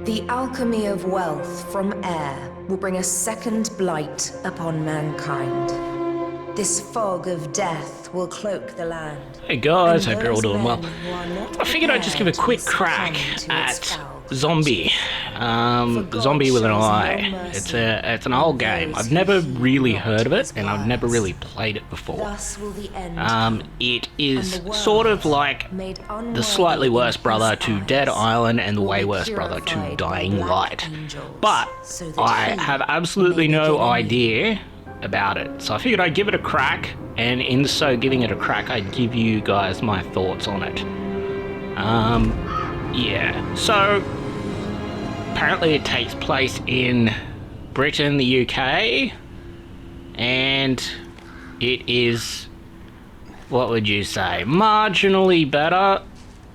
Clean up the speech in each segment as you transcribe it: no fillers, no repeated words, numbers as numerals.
The alchemy of wealth from air will bring a second blight upon mankind. This fog of death will cloak the land. Hey guys, hope you're all doing well. I figured I'd just give a quick crack at Zombie. Zombie with an I. It's an old game. I've never really heard of it, and I've never really played it before. It is sort of like the slightly worse brother to Dead Island and the way worse brother to Dying Light. But I have absolutely no idea about it, so I figured I'd give it a crack, and in so giving it a crack, I'd give you guys my thoughts on it. Yeah, so apparently it takes place in Britain, the UK, and it is, what would you say, marginally better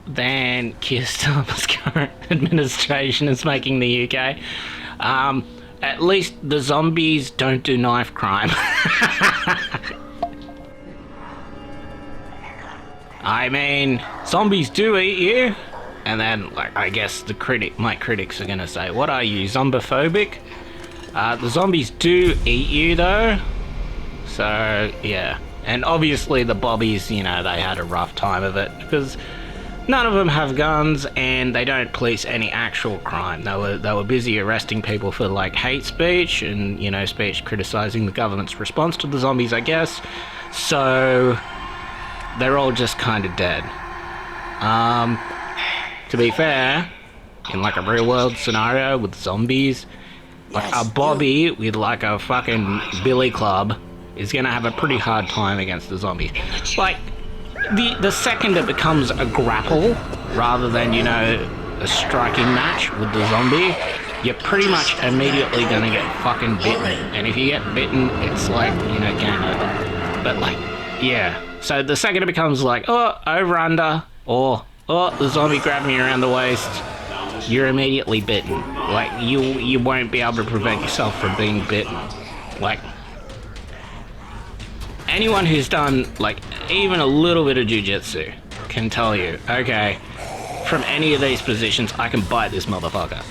than Keir Starmer's current administration is making the UK. At least the zombies don't do knife crime. I mean, zombies do eat you, and then, like, I guess my critics are gonna say, what are you, zombophobic? The zombies do eat you, though. So, yeah. And obviously the bobbies, you know, they had a rough time of it, because none of them have guns, and they don't police any actual crime. They were busy arresting people for, like, hate speech and, you know, speech criticizing the government's response to the zombies, I guess. So they're all just kind of dead. To be fair, in like a real world scenario with zombies, like a bobby with like a fucking billy club is gonna have a pretty hard time against the zombies. Like, the second it becomes a grapple rather than, you know, a striking match with the zombie, you're pretty much immediately gonna get fucking bitten. And if you get bitten, it's like, you know, game over. But like, yeah. So the second it becomes like, oh, over under, or, oh, the zombie grabbed me around the waist, you're immediately bitten. Like, you won't be able to prevent yourself from being bitten. Like, anyone who's done, like, even a little bit of jiu-jitsu can tell you, okay, from any of these positions, I can bite this motherfucker.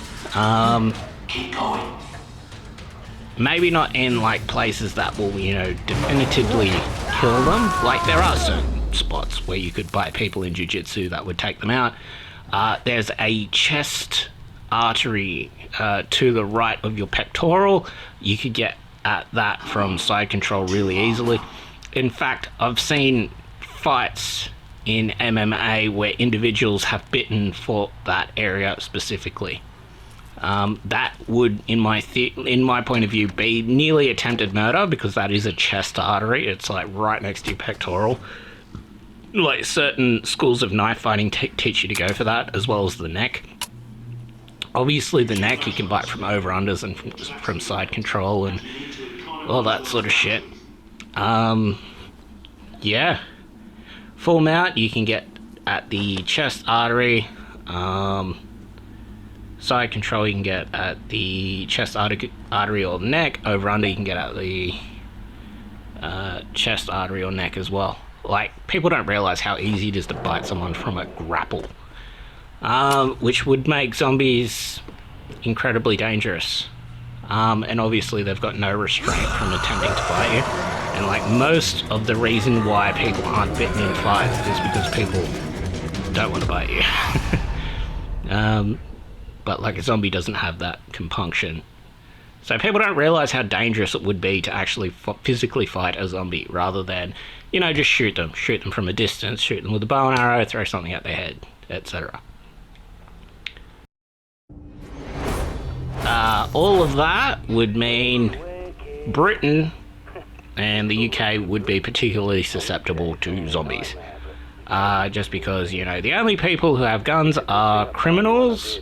Keep going. Maybe not in, like, places that will, you know, definitively kill them. Like, there are certain spots where you could bite people in jiu-jitsu that would take them out. There's a chest artery to the right of your pectoral. You could get at that from side control really easily. In fact, I've seen fights in MMA where individuals have bitten for that area specifically. That would, in my point of view, be nearly attempted murder, because that is a chest artery. It's like right next to your pectoral. Like, certain schools of knife fighting teach you to go for that, as well as the neck. Obviously, the neck you can bite from over-unders and from side control and all that sort of shit. Yeah. Full mount, you can get at the chest artery. Side control, you can get at the chest artery or neck. Over under, you can get at the chest artery or neck as well. Like, people don't realize how easy it is to bite someone from a grapple, which would make zombies incredibly dangerous. And obviously they've got no restraint from attempting to bite you. And like, most of the reason why people aren't bitten in fights is because people don't want to bite you. But like, a zombie doesn't have that compunction. So people don't realize how dangerous it would be to actually physically fight a zombie, rather than, you know, just shoot them from a distance, shoot them with a bow and arrow, throw something at their head, etc. All of that would mean Britain and the UK would be particularly susceptible to zombies. Just because, you know, the only people who have guns are criminals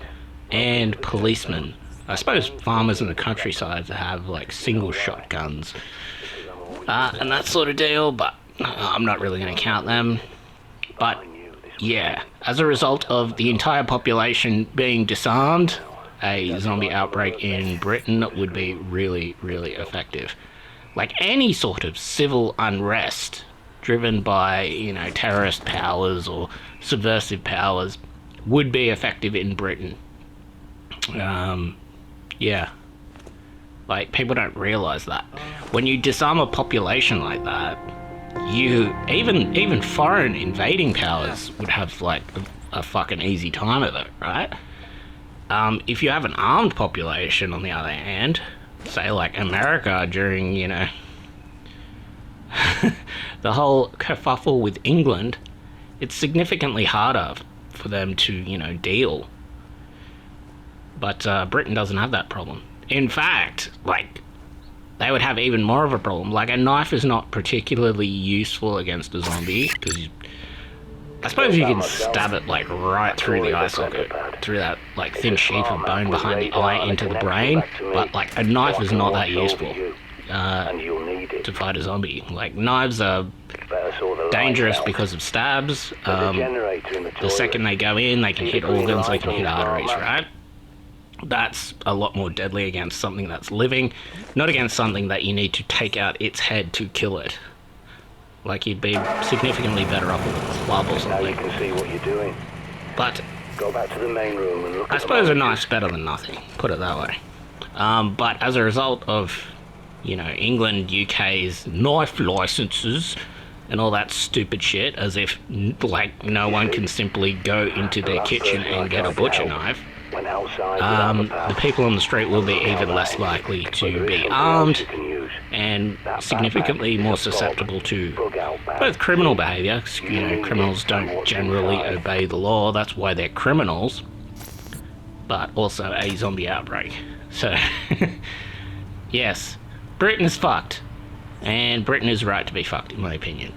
and policemen. I suppose farmers in the countryside have, like, single shot guns and that sort of deal, but I'm not really going to count them. But yeah, as a result of the entire population being disarmed, a zombie outbreak in Britain would be really, really effective. Like, any sort of civil unrest driven by, you know, terrorist powers or subversive powers would be effective in Britain. Yeah. Like, people don't realize that. When you disarm a population like that, you... Even foreign invading powers would have, like, a fucking easy time of it, right? If you have an armed population, on the other hand, say, like, America during, you know... the whole kerfuffle with England, it's significantly harder for them to, you know, deal. But Britain doesn't have that problem. In fact, like, they would have even more of a problem. Like, a knife is not particularly useful against a zombie, because I suppose you can stab it, like, right through the eye socket, through that, like, thin sheath of bone behind the eye into the brain, but, like, a knife is not that useful to fight a zombie. Like, knives are dangerous because of stabs. The second they go in, they can hit organs, they can hit arteries, right? That's a lot more deadly against something that's living, not against something that you need to take out its head to kill it. Like, you'd be significantly better off with a club or something. Now you can see what you're doing. But go back to the main room and look. I suppose a knife's better than nothing, put it that way. But as a result of, you know, England, UK's knife licenses and all that stupid shit, as if, like, no one can simply go into their kitchen and get a butcher knife, the people on the street will be even less likely to be armed and significantly more susceptible to both criminal behaviour. You know, criminals don't generally obey the law, that's why they're criminals, but also a zombie outbreak. So, yes, Britain is fucked, and Britain is right to be fucked, in my opinion.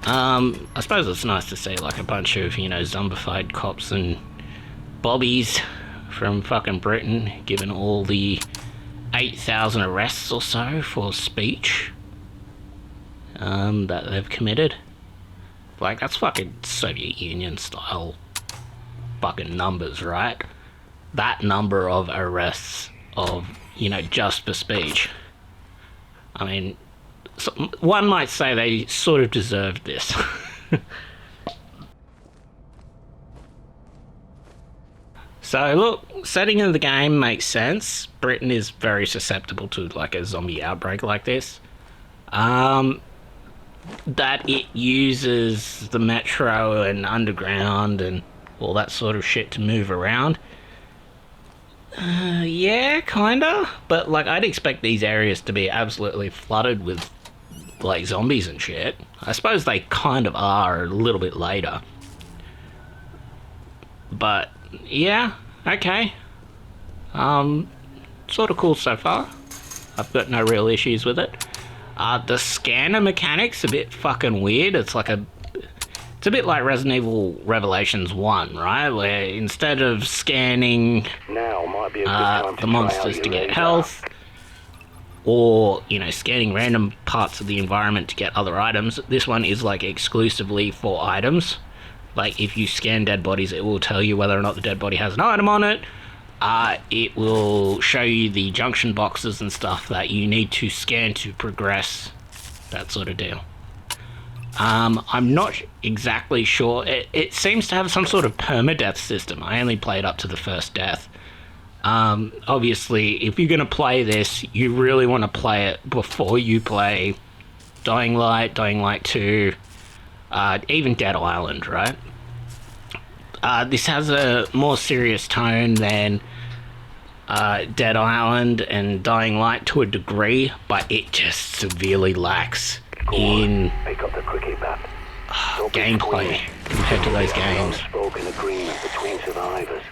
I suppose it's nice to see, like, a bunch of, you know, zombified cops and bobbies from fucking Britain, given all the 8,000 arrests or so for speech that they've committed. Like, that's fucking Soviet Union style fucking numbers, right? That number of arrests of, you know, just for speech. I mean, so one might say they sort of deserved this. So, look, setting of the game makes sense. Britain is very susceptible to, like, a zombie outbreak like this. That it uses the metro and underground and all that sort of shit to move around. Yeah, kinda. But, like, I'd expect these areas to be absolutely flooded with, like, zombies and shit. I suppose they kind of are a little bit later. But, yeah, okay. Sort of cool so far. I've got no real issues with it. The scanner mechanic's a bit fucking weird. It's a bit like Resident Evil Revelations 1, right? Where instead of scanning the monsters to get health, or, you know, scanning random parts of the environment to get other items, this one is, like, exclusively for items. Like, if you scan dead bodies, it will tell you whether or not the dead body has an item on it. It will show you the junction boxes and stuff that you need to scan to progress, that sort of deal. I'm not exactly sure. It seems to have some sort of permadeath system. I only played up to the first death. Obviously, if you're going to play this, you really want to play it before you play Dying Light, Dying Light 2, even Dead Island, right? This has a more serious tone than Dead Island and Dying Light to a degree, but it just severely lacks in gameplay compared to those games.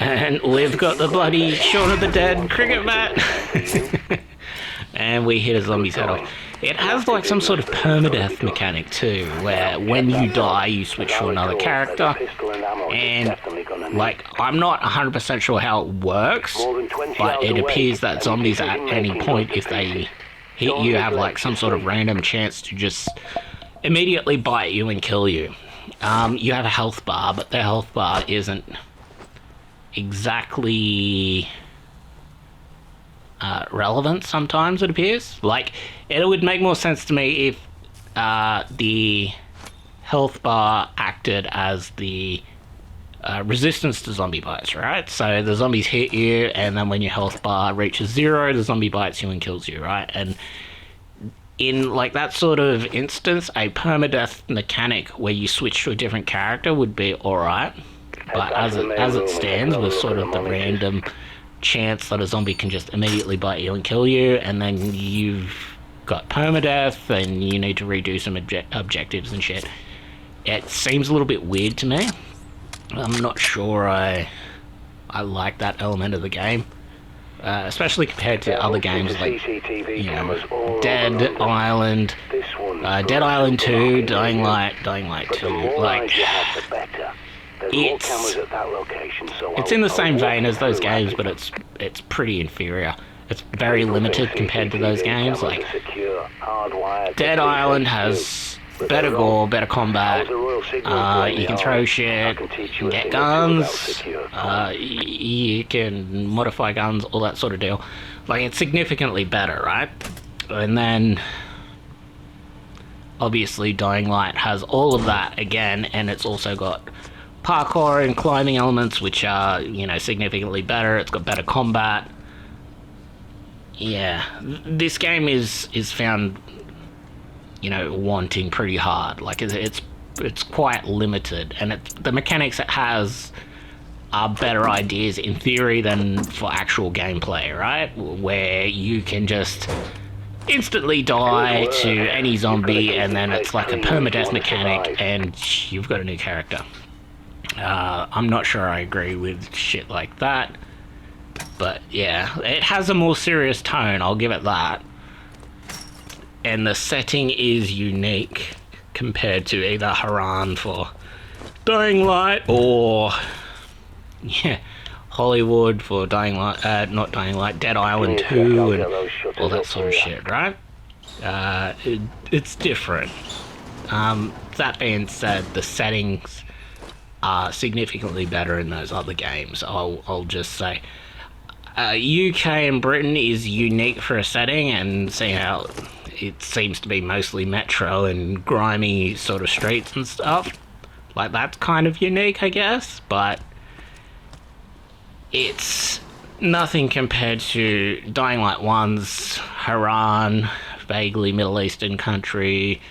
And we've got the bloody Shaun of the Dead cricket bat. And we hit a zombie's head off. It has, like, some sort of permadeath mechanic too, where when you die you switch to another character, and, like, I'm not 100% sure how it works, but it appears that zombies at any point, if they hit you, have, like, some sort of random chance to just immediately bite you and kill you. You have a health bar, but the health bar isn't exactly relevant sometimes, it appears. Like, it would make more sense to me if the health bar acted as the resistance to zombie bites, right? So the zombies hit you, and then when your health bar reaches 0, the zombie bites you and kills you, right? And in like that sort of instance, a permadeath mechanic where you switch to a different character would be alright. But as it stands, with sort of the random chance that a zombie can just immediately bite you and kill you, and then you've got permadeath and you need to redo some objectives and shit, it seems a little bit weird to me. I'm not sure I like that element of the game, especially compared to other games like, you know, Dead Island, Dead Island 2, Dying Light 2. Like, it's in the same vein as those games, but it's pretty inferior. It's very limited compared to those games. Like, Dead Island has better gore, better combat, you can throw shit, you can get guns, you can modify guns, all that sort of deal. Like, it's significantly better, right? And then obviously Dying Light has all of that again, and it's also got parkour and climbing elements, which are, you know, significantly better. It's got better combat. Yeah, this game is found, you know, wanting pretty hard. Like, it's quite limited, and the mechanics it has are better ideas in theory than for actual gameplay, right? Where you can just instantly die to any zombie, and then it's like a permadeath mechanic, and you've got a new character. I'm not sure I agree with shit like that, but yeah, it has a more serious tone, I'll give it that. And the setting is unique compared to either Haran for Dying Light or, yeah, Hollywood for Dying Light, not Dying Light, Dead Island 2 and all that sort of shit, right? It's different. That being said, the settings are significantly better in those other games, I'll just say. UK and Britain is unique for a setting, and seeing how it seems to be mostly metro and grimy sort of streets and stuff, like, that's kind of unique, I guess, but it's nothing compared to Dying Light 1's Haran, vaguely Middle Eastern country.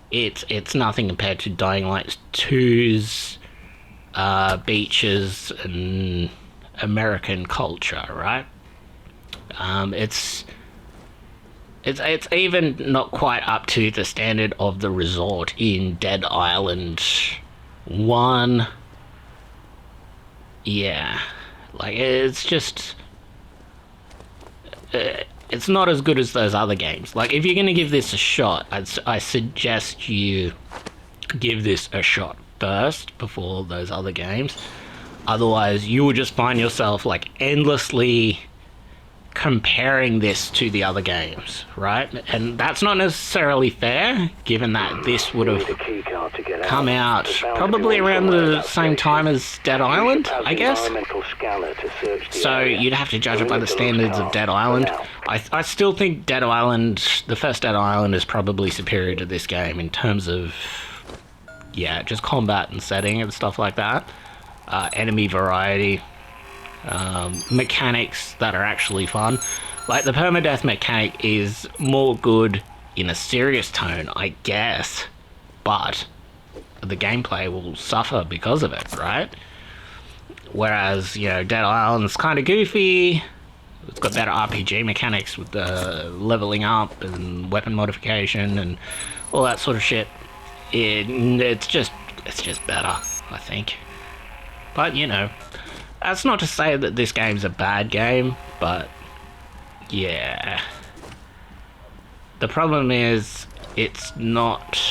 It's nothing compared to Dying Light 2's beaches and American culture, right? It's even not quite up to the standard of the resort in Dead Island 1. Yeah, like, it's just it's not as good as those other games. Like, if you're gonna give this a shot, I suggest you give this a shot first before those other games. Otherwise, you will just find yourself, like, endlessly comparing this to the other games, right? And that's not necessarily fair, given that this would have come out probably around the same time as Dead Island, I guess. So you'd have to judge it by the standards of Dead Island. I still think Dead Island, the first Dead Island, is probably superior to this game in terms of, yeah, just combat and setting and stuff like that. Enemy variety, mechanics that are actually fun. Like, the permadeath mechanic is more good in a serious tone, I guess, but the gameplay will suffer because of it, right? Whereas, you know, Dead Island's kind of goofy. It's got better RPG mechanics with the leveling up and weapon modification and all that sort of shit. It's just better, I think. But, you know, that's not to say that this game's a bad game, but yeah. The problem is, it's not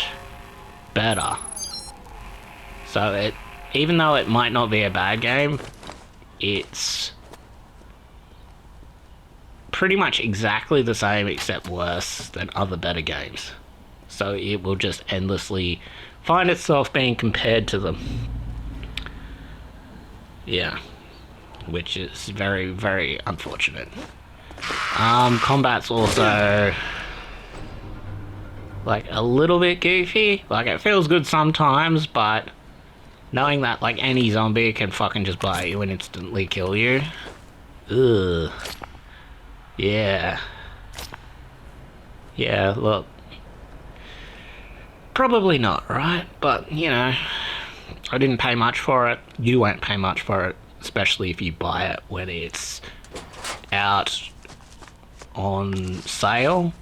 better. So even though it might not be a bad game, it's pretty much exactly the same except worse than other better games. So it will just endlessly find itself being compared to them. Yeah, which is very, very unfortunate. Combat's also, like, a little bit goofy. Like, it feels good sometimes, but Knowing that, like, any zombie can fucking just bite you and instantly kill you. Ugh. Yeah. Yeah, look. Probably not, right? But, you know, I didn't pay much for it. You won't pay much for it, especially if you buy it when it's out on sale.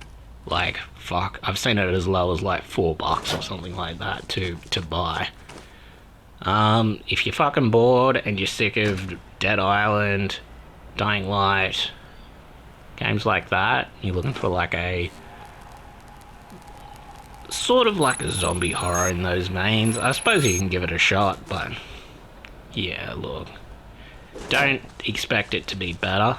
Like, fuck, I've seen it as low as like $4 or something like that to buy. If you're fucking bored and you're sick of Dead Island, Dying Light, games like that, you're looking for like a sort of like a zombie horror in those veins, I suppose you can give it a shot, but yeah, look, don't expect it to be better.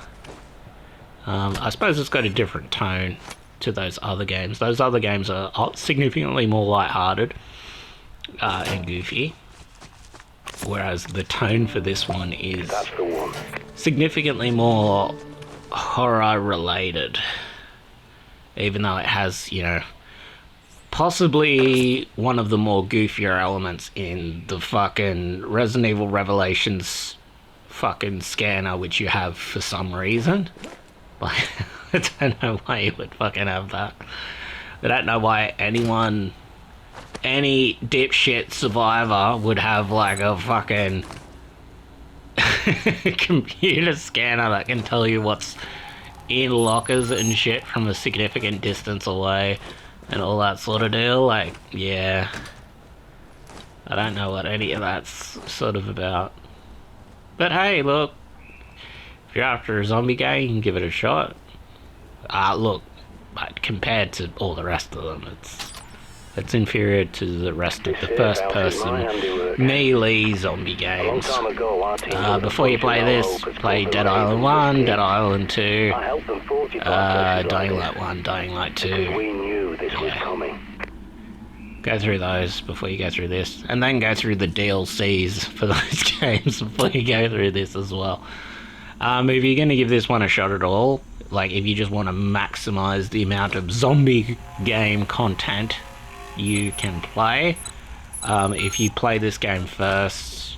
I suppose it's got a different tone to those other games. Those other games are significantly more lighthearted and goofy, whereas the tone for this one is significantly more horror related, even though it has, you know, possibly one of the more goofier elements in the fucking Resident Evil Revelations fucking scanner, which you have for some reason. Like, I don't know why you would fucking have that. I don't know why anyone, any dipshit survivor would have like a fucking computer scanner that can tell you what's in lockers and shit from a significant distance away and all that sort of deal. Like, yeah, I don't know what any of that's sort of about. But hey, look, if you're after a zombie game, you can give it a shot. Look, compared to all the rest of them, it's inferior to the rest of the first-person melee zombie games. Before you play this, play Dead Island 1, Dead Island 2, Dying Light 1, Dying Light 2. Yeah. Go through those before you go through this, and then go through the DLCs for those games before you go through this as well. If you're going to give this one a shot at all, like if you just want to maximize the amount of zombie game content you can play, if you play this game first,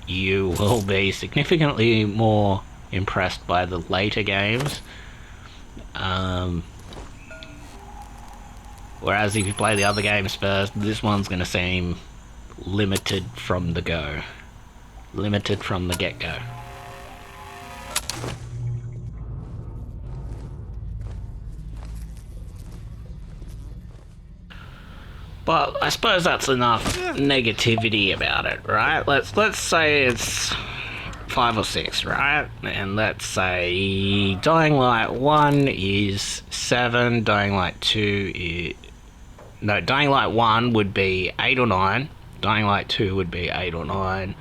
you will be significantly more impressed by the later games. Whereas if you play the other games first, this one's going to seem limited from the go. Limited from the get-go. But I suppose that's enough negativity about it, right? Let's say it's 5 or 6, right? And let's say Dying Light 1 is 7, Dying Light 2 is... No, Dying Light 1 would be 8 or 9, Dying Light 2 would be 8 or 9,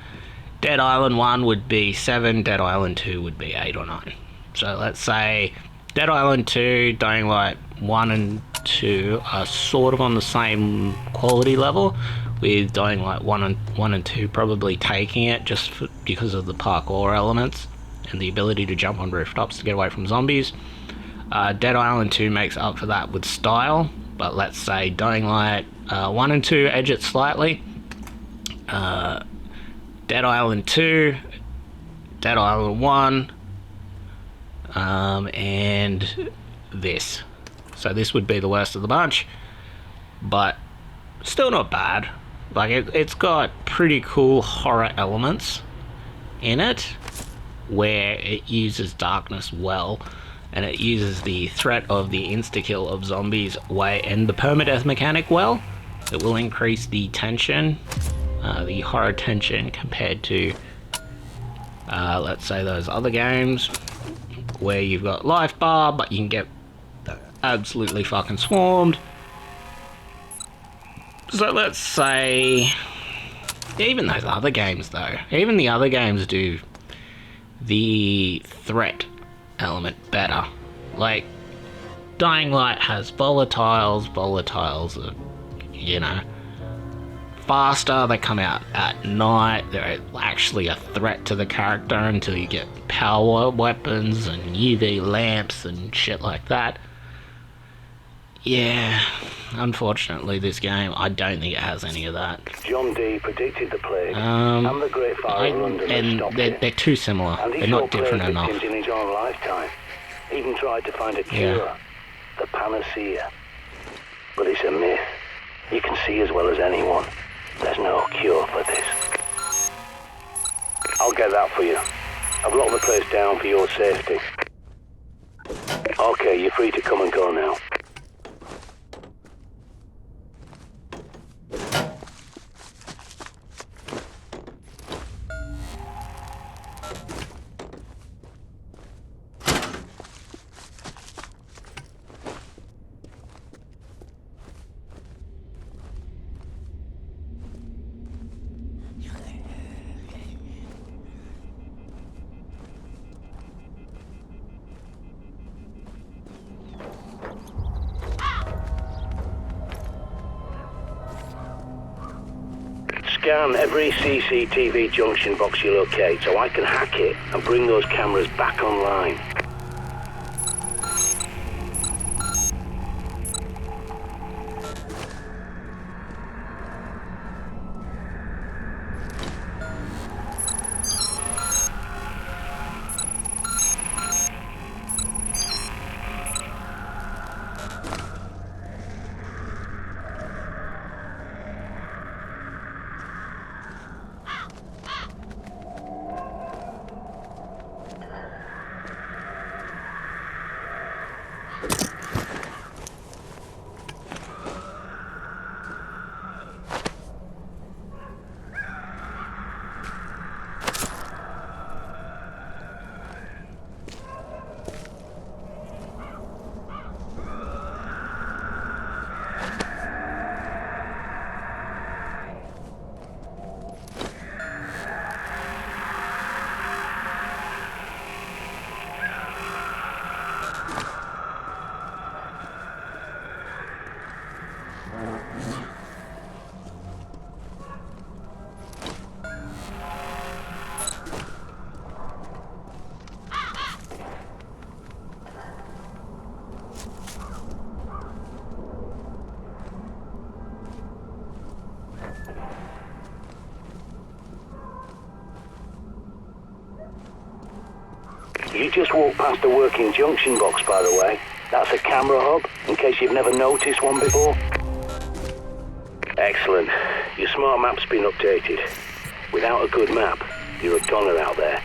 Dead Island 1 would be 7, Dead Island 2 would be 8 or 9. So let's say Dead Island 2, Dying Light 1 and 2 are sort of on the same quality level, with Dying Light 1 and 2 probably taking it just because of the parkour elements and the ability to jump on rooftops to get away from zombies. Dead Island 2 makes up for that with style, but let's say Dying Light 1 and 2 edge it slightly. Dead Island 2, Dead Island 1, and this. So this would be the worst of the bunch, but still not bad. Like, it's got pretty cool horror elements in it, where it uses darkness well, and it uses the threat of the insta-kill of zombies way and the permadeath mechanic well. It will increase the tension, the horror tension, compared to, let's say, those other games where you've got life bar, but you can get absolutely fucking swarmed. So let's say, even those other games though, even the other games do the threat element better. Like, Dying Light has volatiles are, you know, faster, they come out at night, they're actually a threat to the character until you get power weapons and UV lamps and shit like that. Yeah, unfortunately, this game, I don't think it has any of that. John D predicted the plague, and the Great Fire of London has And stopped they're it. too similar. And he They're saw not plague different enough. victims in his own lifetime. Even tried to find a cure, the panacea. But it's a myth. You can see as well as anyone. There's no cure for this. I'll get that for you. I've locked the place down for your safety. Okay, you're free to come and go now. Scan every CCTV junction box you locate so I can hack it and bring those cameras back online. You just walked past a working junction box, by the way. That's a camera hub, in case you've never noticed one before. Excellent. Your smart map's been updated. Without a good map, you're a goner out there.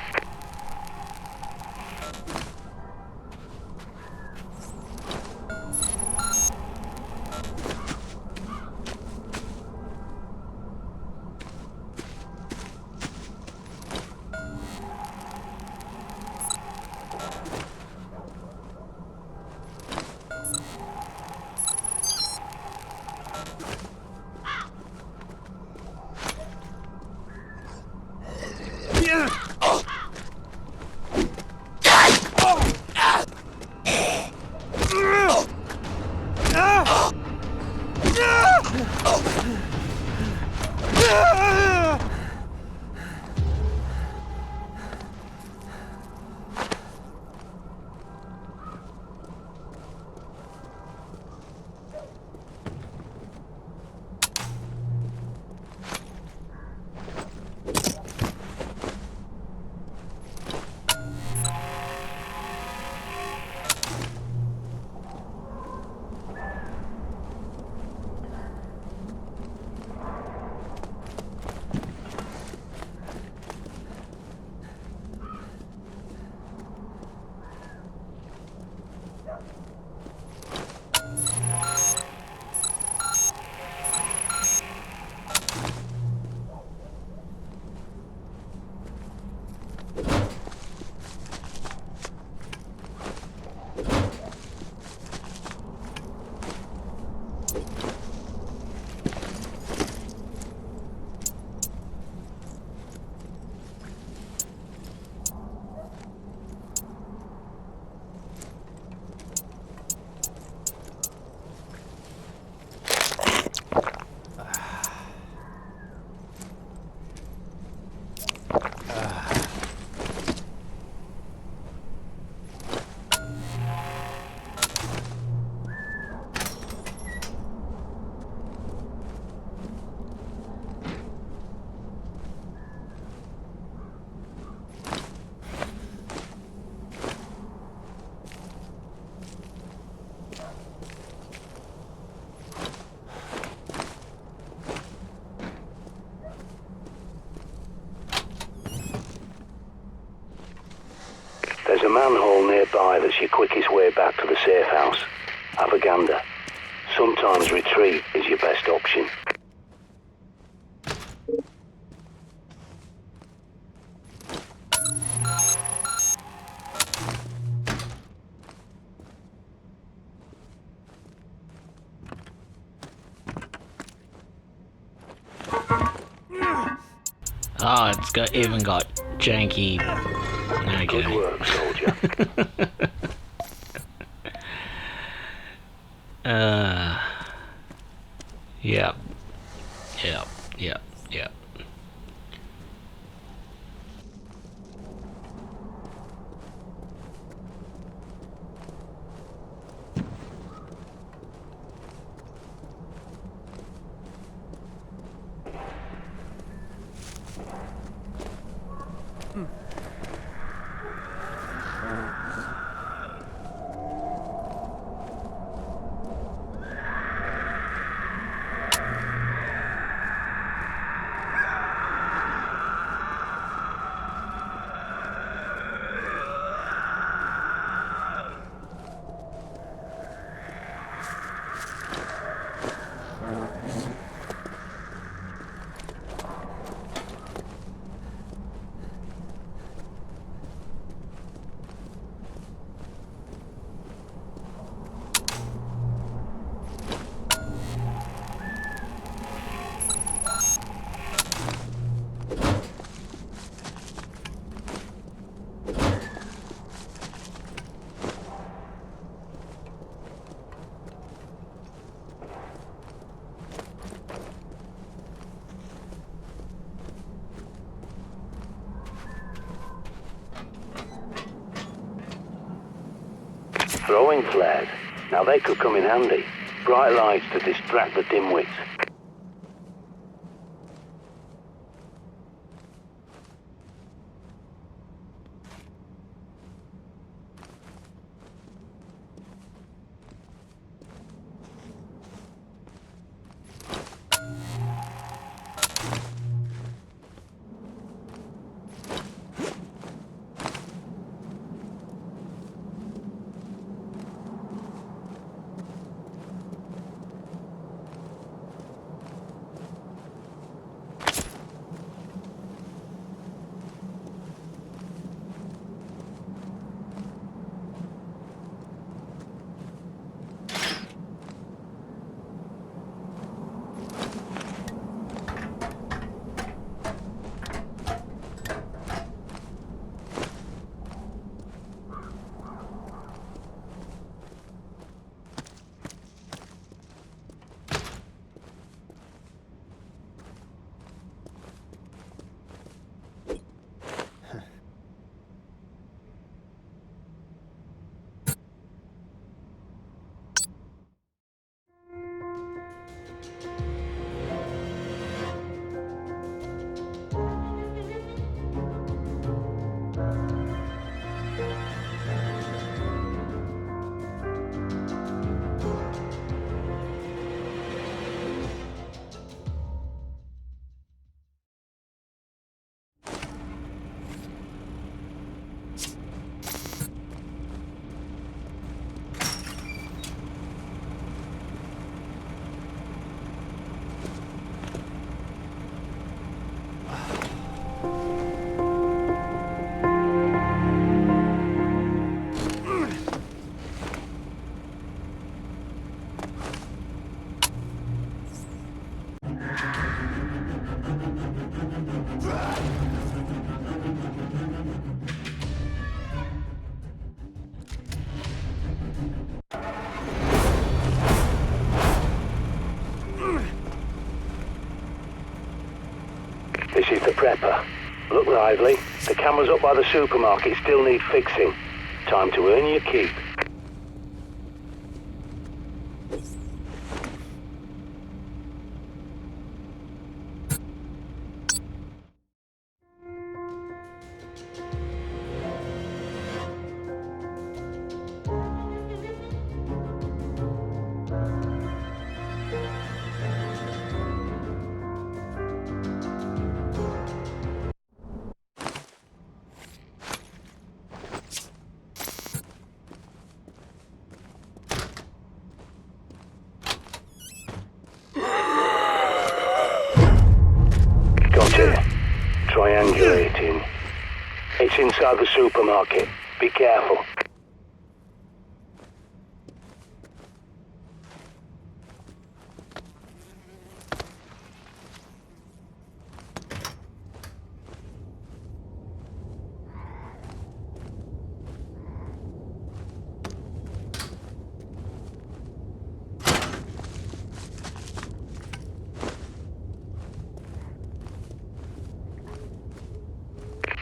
There's a manhole nearby that's your quickest way back to the safe house. Have a gander. Sometimes retreat is your best option. Oh, it's even got janky. Okay. Good work, soldier. Yep. Yep. Yep. Yep. Throwing flares. Now they could come in handy. Bright lights to distract the dimwits. This is the prepper. Look lively. The cameras up by the supermarket still need fixing. Time to earn your keep. inside the supermarket. Be careful.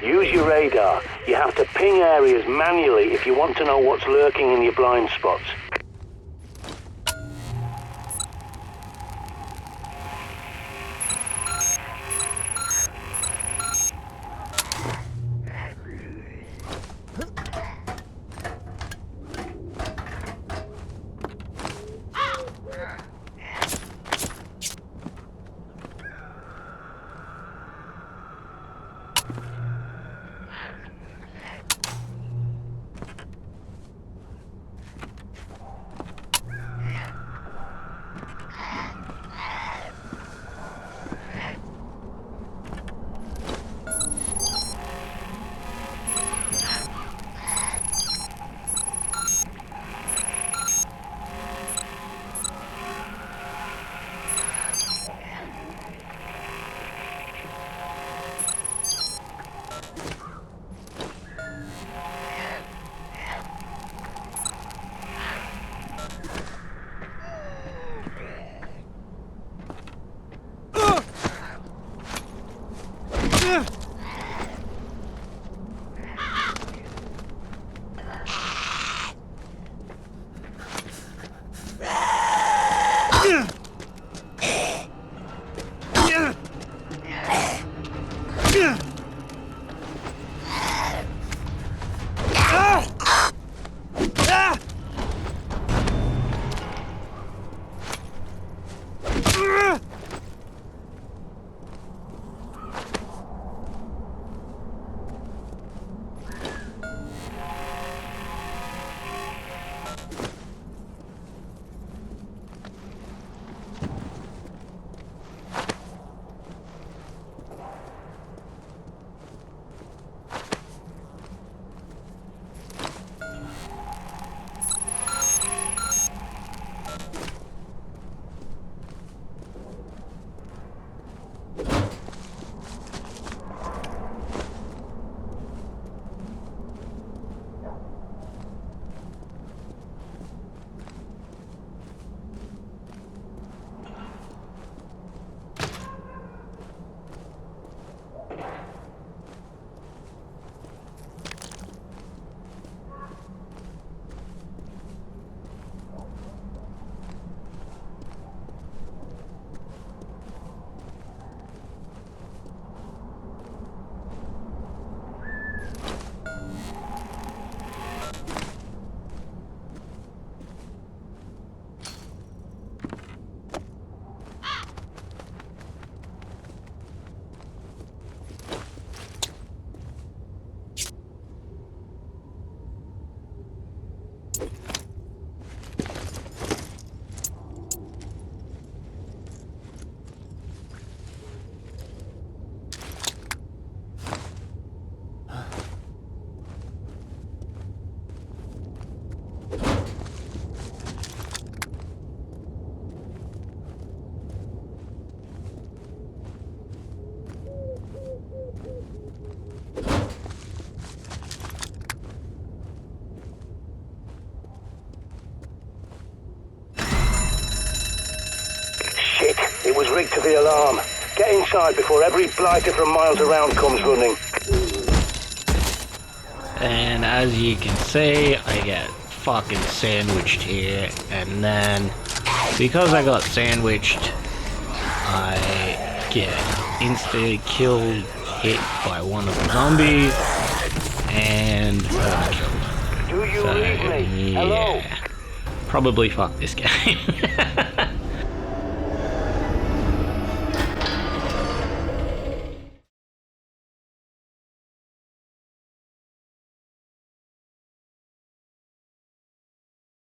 Use your radar. You have to ping areas manually if you want to know what's lurking in your blind spots. It was rigged to the alarm. Get inside before every blighter from miles around comes running. And as you can see, I get fucking sandwiched here. And then, because I got sandwiched, I get insta-killed, hit by one of the zombies, and killed. Do you So, read me? Hello? yeah. Probably fuck this game.